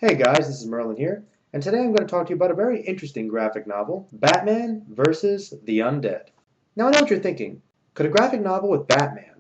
Hey guys, this is Merlin here, and today I'm going to talk to you about a very interesting graphic novel, Batman vs. the Undead. Now I know what you're thinking. Could a graphic novel with Batman,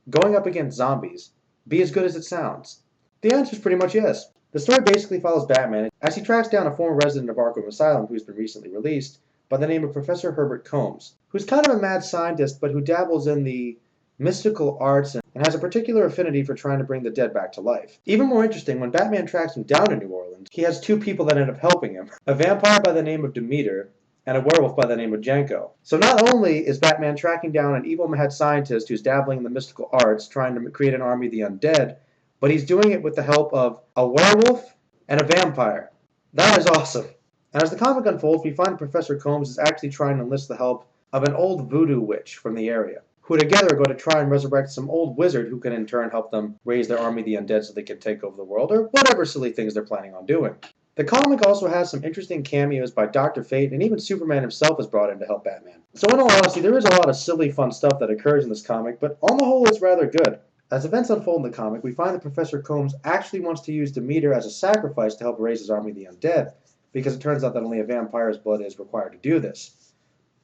going up against zombies, be as good as it sounds? The answer is pretty much yes. The story basically follows Batman as he tracks down a former resident of Arkham Asylum who's been recently released by the name of Professor Herbert Combs, who's kind of a mad scientist but who dabbles in the mystical arts and has a particular affinity for trying to bring the dead back to life. Even more interesting, when Batman tracks him down in New Orleans, he has two people that end up helping him, a vampire by the name of Demeter and a werewolf by the name of Janko. So not only is Batman tracking down an evil mad scientist who's dabbling in the mystical arts, trying to create an army of the undead, but he's doing it with the help of a werewolf and a vampire. That is awesome. And as the comic unfolds, we find that Professor Combs is actually trying to enlist the help of an old voodoo witch from the area, who together are going to try and resurrect some old wizard who can in turn help them raise their army of the undead so they can take over the world, or whatever silly things they're planning on doing. The comic also has some interesting cameos by Dr. Fate, and even Superman himself is brought in to help Batman. So in all honesty, there is a lot of silly fun stuff that occurs in this comic, but on the whole it's rather good. As events unfold in the comic, we find that Professor Combs actually wants to use Demeter as a sacrifice to help raise his army of the undead, because it turns out that only a vampire's blood is required to do this,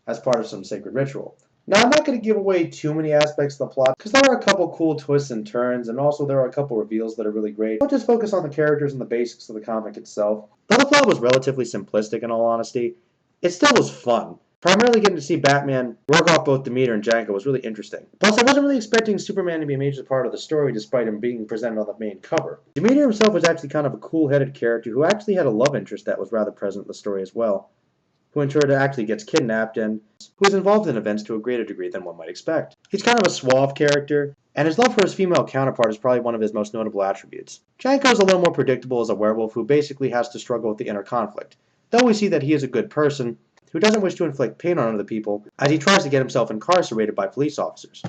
as part of some sacred ritual. Now, I'm not going to give away too many aspects of the plot, because there are a couple cool twists and turns, and also there are a couple reveals that are really great. I'll just focus on the characters and the basics of the comic itself. Though the plot was relatively simplistic in all honesty, it still was fun. Primarily getting to see Batman work off both Demeter and Janko was really interesting. Plus, I wasn't really expecting Superman to be a major part of the story despite him being presented on the main cover. Demeter himself was actually kind of a cool-headed character who actually had a love interest that was rather present in the story as well, who in turn actually gets kidnapped and who is involved in events to a greater degree than one might expect. He's kind of a suave character, and his love for his female counterpart is probably one of his most notable attributes. Janko's a little more predictable as a werewolf who basically has to struggle with the inner conflict, though we see that he is a good person who doesn't wish to inflict pain on other people as he tries to get himself incarcerated by police officers.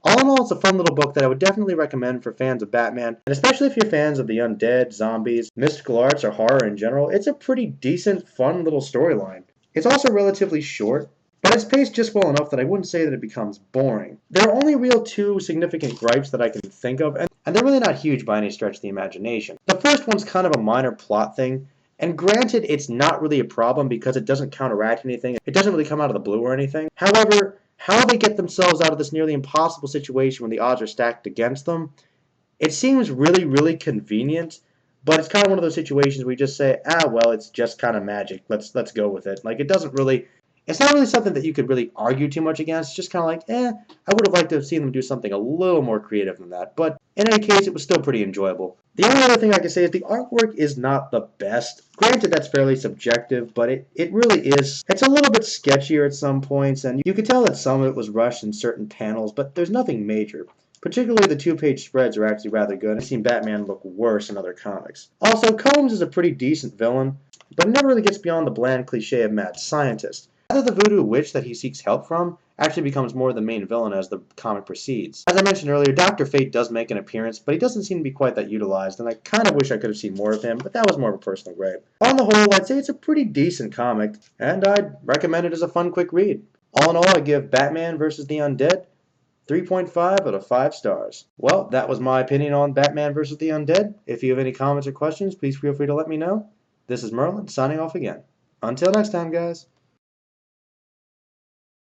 All in all, it's a fun little book that I would definitely recommend for fans of Batman, and especially if you're fans of the undead, zombies, mystical arts, or horror in general. It's a pretty decent, fun little storyline. It's also relatively short, but it's paced just well enough that I wouldn't say that it becomes boring. There are only real two significant gripes that I can think of, and they're really not huge by any stretch of the imagination. The first one's kind of a minor plot thing, and granted, it's not really a problem because it doesn't counteract anything. It doesn't really come out of the blue or anything. However, how they get themselves out of this nearly impossible situation when the odds are stacked against them, it seems really, really convenient. But it's kind of one of those situations where you just say, well, it's just kind of magic. Let's go with it. Like, it's not really something that you could really argue too much against. It's just kind of like, I would have liked to have seen them do something a little more creative than that. But in any case, it was still pretty enjoyable. The only other thing I can say is the artwork is not the best. Granted, that's fairly subjective, but it really is. It's a little bit sketchier at some points, and you could tell that some of it was rushed in certain panels, but there's nothing major. Particularly the two-page spreads are actually rather good. I've seen Batman look worse in other comics. Also, Combs is a pretty decent villain, but never really gets beyond the bland cliche of mad scientist. Rather, the voodoo witch that he seeks help from actually becomes more the main villain as the comic proceeds. As I mentioned earlier, Dr. Fate does make an appearance, but he doesn't seem to be quite that utilized, and I kind of wish I could have seen more of him, but that was more of a personal gripe. On the whole, I'd say it's a pretty decent comic, and I'd recommend it as a fun, quick read. All in all, I give Batman vs. the Undead 3.5 out of 5 stars. Well, that was my opinion on Batman vs. the Undead. If you have any comments or questions, please feel free to let me know. This is Merlin, signing off again. Until next time, guys.